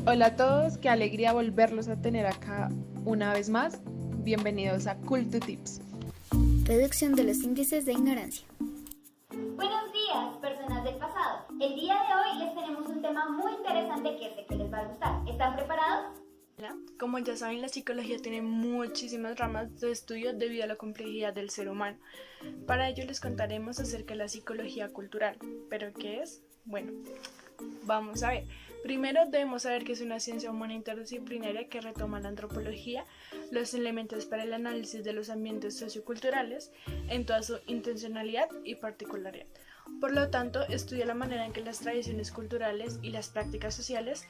Hola a todos, qué alegría volverlos a tener acá una vez más. Bienvenidos a Cultu Tips. Reducción de los índices de ignorancia. Buenos días, personas del pasado. El día de hoy les tenemos un tema muy interesante que sé que les va a gustar. ¿Están preparados? Como ya saben, la psicología tiene muchísimas ramas de estudio debido a la complejidad del ser humano. Para ello les contaremos acerca de la psicología cultural. ¿Pero qué es? Bueno, vamos a ver. Primero debemos saber que es una ciencia humana interdisciplinaria que retoma la antropología, los elementos para el análisis de los ambientes socioculturales en toda su intencionalidad y particularidad. Por lo tanto, estudia la manera en que las tradiciones culturales y las prácticas sociales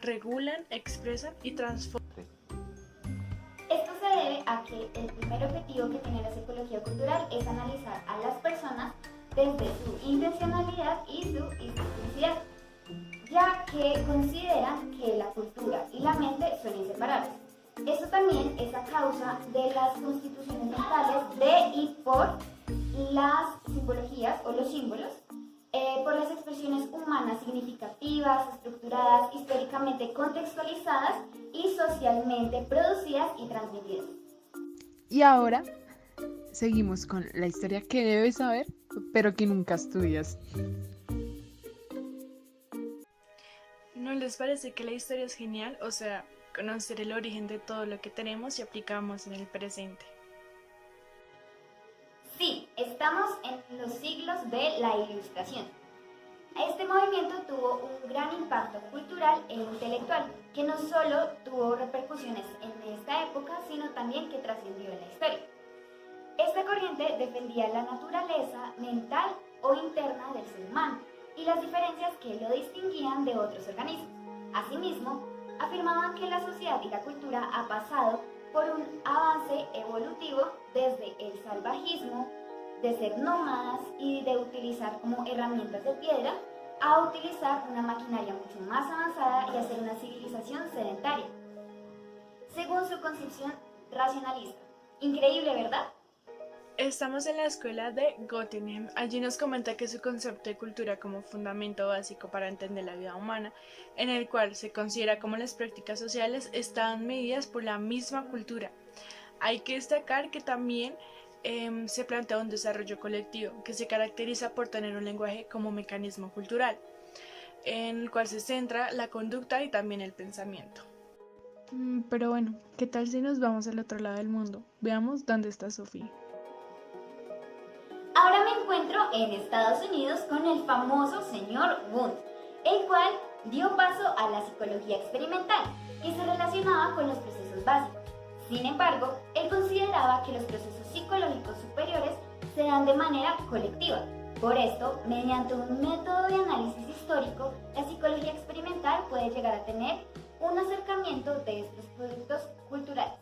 regulan, expresan y transforman. Esto se debe a que el primer objetivo que tiene la psicología cultural es analizar a las personas desde su intencionalidad y su historicidad, ya que consideran que la cultura y la mente son inseparables. Esto también es a causa de las constituciones mentales de y por las simbologías o los símbolos, por las expresiones humanas significativas, estructuradas, históricamente contextualizadas y socialmente producidas y transmitidas. Y ahora seguimos con la historia que debes saber, pero que nunca estudias. ¿No les parece que la historia es genial? O sea, conocer el origen de todo lo que tenemos y aplicamos en el presente. Sí, estamos en los siglos de la Ilustración. Este movimiento tuvo un gran impacto cultural e intelectual, que no solo tuvo repercusiones en esta época, sino también que trascendió en la historia. Esta corriente defendía la naturaleza mental o interna del ser humano y las diferencias que lo distinguían de otros organismos. Asimismo, afirmaban que la sociedad y la cultura ha pasado por un avance evolutivo desde el salvajismo, de ser nómadas y de utilizar como herramientas de piedra, a utilizar una maquinaria mucho más avanzada y hacer una civilización sedentaria, según su concepción racionalista. Increíble, ¿verdad? Estamos en la escuela de Göttingen. Allí nos comenta que su concepto de cultura como fundamento básico para entender la vida humana, en el cual se considera como las prácticas sociales están medidas por la misma cultura. Hay que destacar que también se plantea un desarrollo colectivo que se caracteriza por tener un lenguaje como mecanismo cultural, en el cual se centra la conducta y también el pensamiento. Pero bueno, ¿qué tal si nos vamos al otro lado del mundo? Veamos dónde está Sofía. Ahora me encuentro en Estados Unidos con el famoso señor Wundt, el cual dio paso a la psicología experimental, que se relacionaba con los procesos básicos. Sin embargo, él consideraba que los procesos psicológicos superiores se dan de manera colectiva. Por esto, mediante un método de análisis histórico, la psicología experimental puede llegar a tener un acercamiento de estos productos culturales.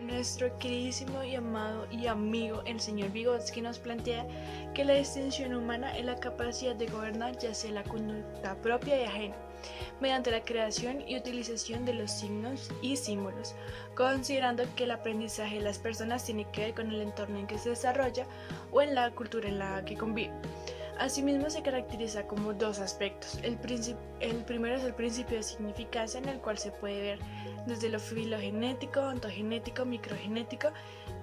Nuestro queridísimo y amado y amigo el señor Vygotsky nos plantea que la distinción humana es la capacidad de gobernar ya sea la conducta propia y ajena, mediante la creación y utilización de los signos y símbolos, considerando que el aprendizaje de las personas tiene que ver con el entorno en que se desarrolla o en la cultura en la que convive. Asimismo se caracteriza como dos aspectos. El primero es el principio de significancia, en el cual se puede ver desde lo filogenético, ontogenético, microgenético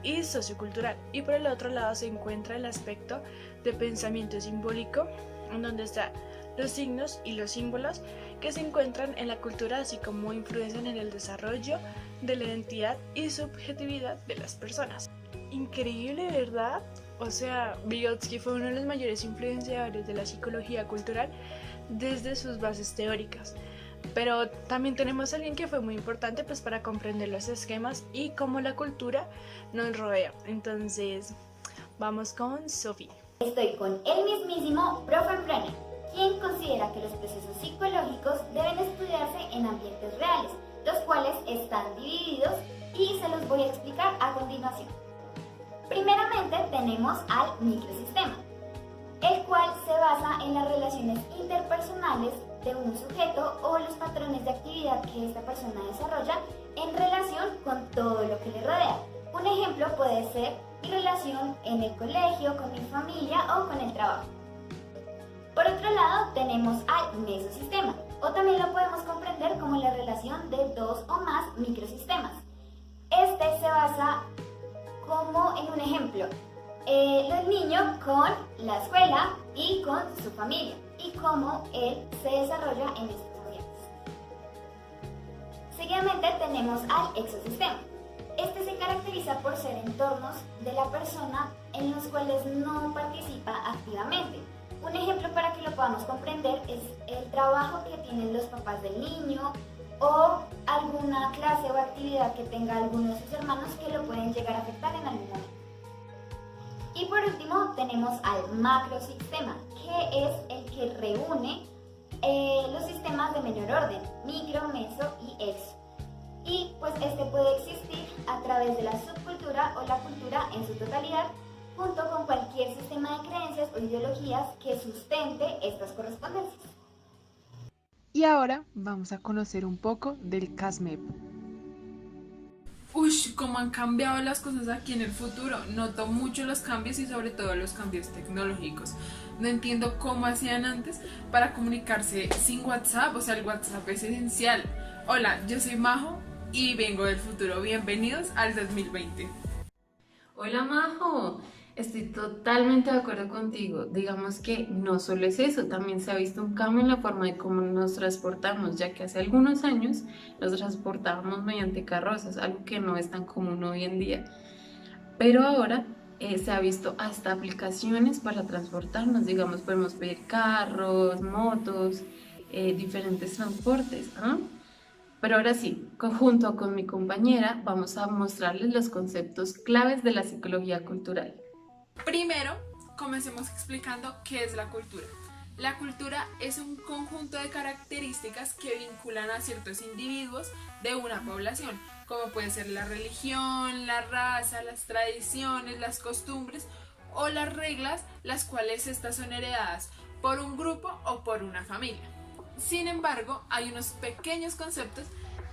y sociocultural. Y por el otro lado se encuentra el aspecto de pensamiento simbólico, en donde están los signos y los símbolos que se encuentran en la cultura, así como influencian en el desarrollo de la identidad y subjetividad de las personas. Increíble, ¿verdad? O sea, Vygotsky fue uno de los mayores influenciadores de la psicología cultural desde sus bases teóricas. Pero también tenemos a alguien que fue muy importante pues para comprender los esquemas y cómo la cultura nos rodea. Entonces, vamos con Sophie. Estoy con el mismísimo Profe Brenner, quien considera que los procesos psicológicos deben estudiarse en ambientes reales, los cuales están divididos y se los voy a explicar a continuación. Primeramente tenemos al microsistema, el cual se basa en las relaciones interpersonales de un sujeto o los patrones de actividad que esta persona desarrolla en relación con todo lo que le rodea. Un ejemplo puede ser mi relación en el colegio, con mi familia o con el trabajo. Por otro lado tenemos al mesosistema, o también lo podemos integración de dos o más microsistemas. Este se basa como en un ejemplo, los niños con la escuela y con su familia y cómo él se desarrolla en estos ambientes. Seguidamente tenemos al exosistema. Este se caracteriza por ser entornos de la persona en los cuales no participa activamente. Un ejemplo para que lo podamos comprender es el trabajo que tienen los papás del niño o alguna clase o actividad que tenga alguno de sus hermanos que lo pueden llegar a afectar en algún momento. Y por último tenemos al macrosistema, que es el que reúne los sistemas de menor orden, micro, meso y exo. Y pues este puede existir a través de la subcultura o la cultura en su totalidad, junto con cualquier sistema de creencias o ideologías que sustente estas correspondencias. Y ahora vamos a conocer un poco del CASMEP. Uy, cómo han cambiado las cosas aquí en el futuro. Noto mucho los cambios y sobre todo los cambios tecnológicos. No entiendo cómo hacían antes para comunicarse sin WhatsApp, o sea, el WhatsApp es esencial. Hola, yo soy Majo y vengo del futuro. Bienvenidos al 2020. Hola Majo, estoy totalmente de acuerdo contigo. Digamos que no solo es eso, también se ha visto un cambio en la forma de cómo nos transportamos, ya que hace algunos años nos transportábamos mediante carrozas, algo que no es tan común hoy en día. Pero ahora se ha visto hasta aplicaciones para transportarnos, digamos, podemos pedir carros, motos, diferentes transportes, ¿ah? Pero ahora sí, junto con mi compañera, vamos a mostrarles los conceptos claves de la psicología cultural. Primero, comencemos explicando qué es la cultura. La cultura es un conjunto de características que vinculan a ciertos individuos de una población, como puede ser la religión, la raza, las tradiciones, las costumbres o las reglas, las cuales estas son heredadas por un grupo o por una familia. Sin embargo, hay unos pequeños conceptos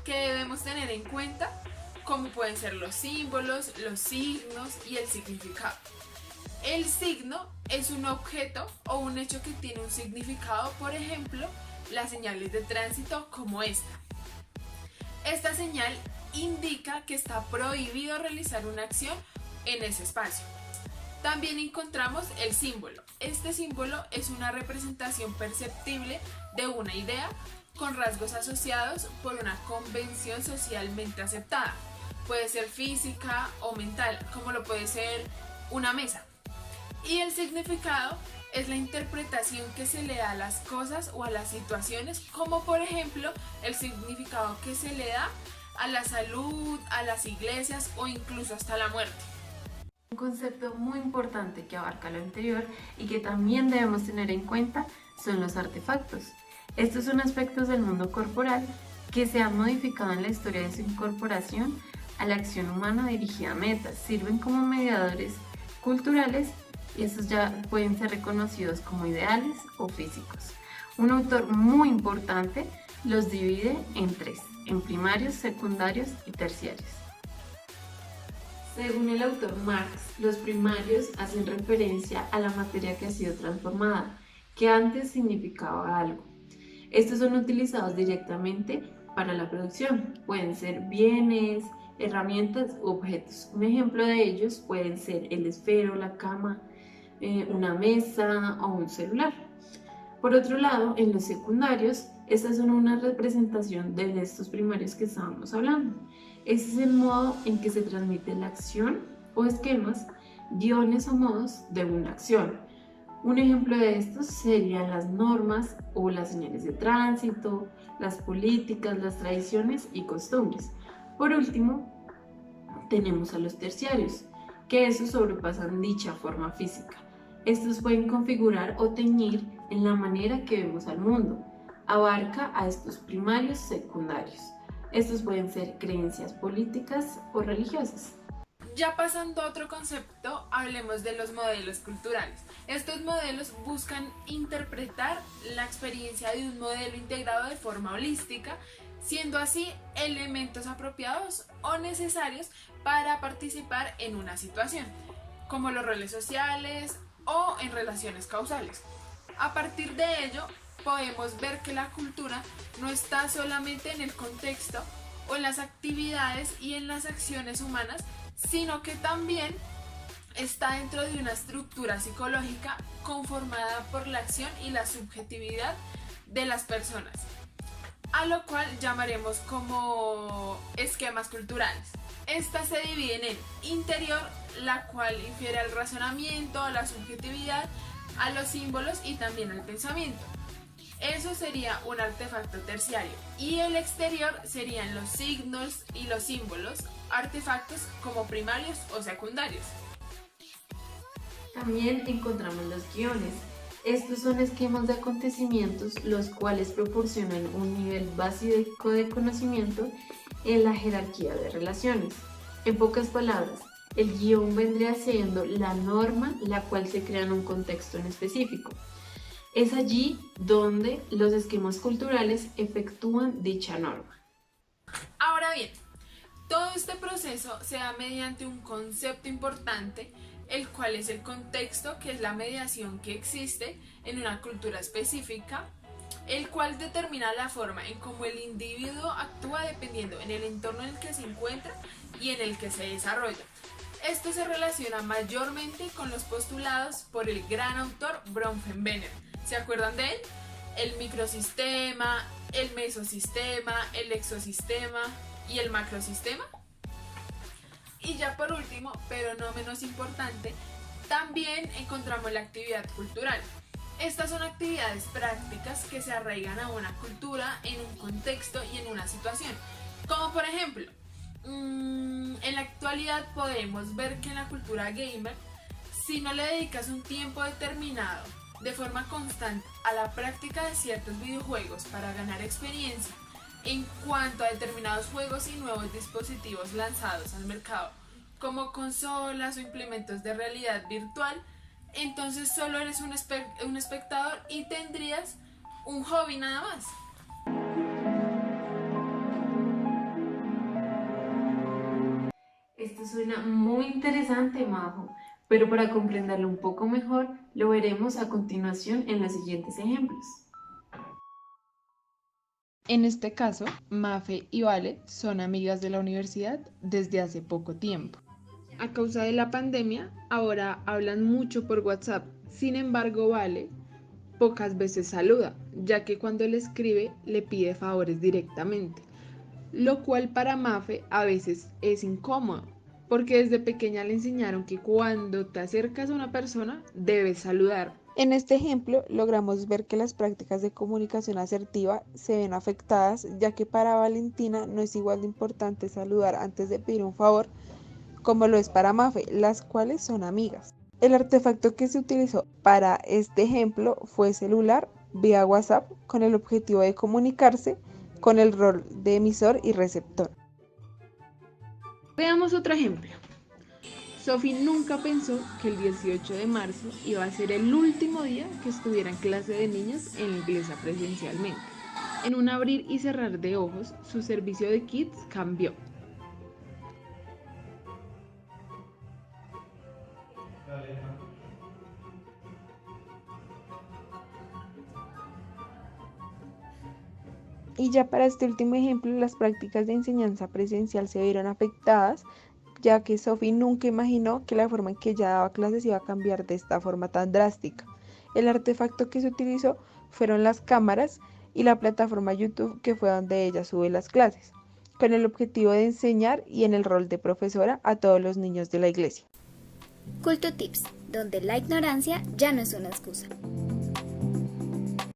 que debemos tener en cuenta, como pueden ser los símbolos, los signos y el significado. El signo es un objeto o un hecho que tiene un significado, por ejemplo, las señales de tránsito como esta. Esta señal indica que está prohibido realizar una acción en ese espacio. También encontramos el símbolo. Este símbolo es una representación perceptible de una idea con rasgos asociados por una convención socialmente aceptada. Puede ser física o mental, como lo puede ser una mesa. Y el significado es la interpretación que se le da a las cosas o a las situaciones, como por ejemplo el significado que se le da a la salud, a las iglesias o incluso hasta la muerte. Un concepto muy importante que abarca lo anterior y que también debemos tener en cuenta son los artefactos. Estos son aspectos del mundo corporal que se han modificado en la historia de su incorporación a la acción humana dirigida a metas. Sirven como mediadores culturales y estos ya pueden ser reconocidos como ideales o físicos. Un autor muy importante los divide en tres, en primarios, secundarios y terciarios. Según el autor Marx, los primarios hacen referencia a la materia que ha sido transformada, que antes significaba algo. Estos son utilizados directamente para la producción. Pueden ser bienes, herramientas u objetos. Un ejemplo de ellos pueden ser el esfero, la cama, una mesa o un celular. Por otro lado, en los secundarios, estas son una representación de estos primarios que estábamos hablando. Ese es el modo en que se transmite la acción o esquemas, guiones o modos de una acción. Un ejemplo de estos serían las normas o las señales de tránsito, las políticas, las tradiciones y costumbres. Por último, tenemos a los terciarios, que estos sobrepasan dicha forma física. Estos pueden configurar o teñir en la manera que vemos al mundo. Abarca a estos primarios secundarios. Estos pueden ser creencias políticas o religiosas. Ya pasando a otro concepto, hablemos de los modelos culturales. Estos modelos buscan interpretar la experiencia de un modelo integrado de forma holística, siendo así elementos apropiados o necesarios para participar en una situación, como los roles sociales o en relaciones causales. A partir de ello, podemos ver que la cultura no está solamente en el contexto o en las actividades y en las acciones humanas, sino que también está dentro de una estructura psicológica conformada por la acción y la subjetividad de las personas, a lo cual llamaremos como esquemas culturales. Estas se dividen en interior, la cual infiere al razonamiento, a la subjetividad, a los símbolos y también al pensamiento. Eso sería un artefacto terciario. Y el exterior serían los signos y los símbolos, artefactos como primarios o secundarios. También encontramos los guiones. Estos son esquemas de acontecimientos los cuales proporcionan un nivel básico de conocimiento en la jerarquía de relaciones. En pocas palabras, el guión vendría siendo la norma la cual se crea en un contexto en específico. Es allí donde los esquemas culturales efectúan dicha norma. Ahora bien, todo este proceso se da mediante un concepto importante, el cual es el contexto, que es la mediación que existe en una cultura específica, el cual determina la forma en cómo el individuo actúa dependiendo en el entorno en el que se encuentra y en el que se desarrolla. Esto se relaciona mayormente con los postulados por el gran autor Bronfenbrenner. ¿Se acuerdan de él? El microsistema, el mesosistema, el exosistema y el macrosistema. Y ya por último, pero no menos importante, también encontramos la actividad cultural. Estas son actividades prácticas que se arraigan a una cultura, en un contexto y en una situación. Como por ejemplo, en la actualidad podemos ver que en la cultura gamer, si no le dedicas un tiempo determinado de forma constante a la práctica de ciertos videojuegos para ganar experiencia en cuanto a determinados juegos y nuevos dispositivos lanzados al mercado, como consolas o implementos de realidad virtual, entonces solo eres un espectador y tendrías un hobby nada más. Esto suena muy interesante, Majo, pero para comprenderlo un poco mejor, lo veremos a continuación en los siguientes ejemplos. En este caso, Mafe y Vale son amigas de la universidad desde hace poco tiempo. A causa de la pandemia, ahora hablan mucho por WhatsApp. Sin embargo, Vale pocas veces saluda, ya que cuando le escribe le pide favores directamente, lo cual para Mafe a veces es incómodo, porque desde pequeña le enseñaron que cuando te acercas a una persona debes saludar. En este ejemplo logramos ver que las prácticas de comunicación asertiva se ven afectadas, ya que para Valentina no es igual de importante saludar antes de pedir un favor como lo es para Mafe, las cuales son amigas. El artefacto que se utilizó para este ejemplo fue celular vía WhatsApp con el objetivo de comunicarse con el rol de emisor y receptor. Veamos otro ejemplo. Sophie nunca pensó que el 18 de marzo iba a ser el último día que estuviera en clase de niñas en la iglesia presencialmente. En un abrir y cerrar de ojos, su servicio de kits cambió. Y ya para este último ejemplo, las prácticas de enseñanza presencial se vieron afectadas, ya que Sophie nunca imaginó que la forma en que ella daba clases iba a cambiar de esta forma tan drástica. El artefacto que se utilizó fueron las cámaras y la plataforma YouTube, que fue donde ella sube las clases, con el objetivo de enseñar y en el rol de profesora a todos los niños de la iglesia. Culto Tips, donde la ignorancia ya no es una excusa.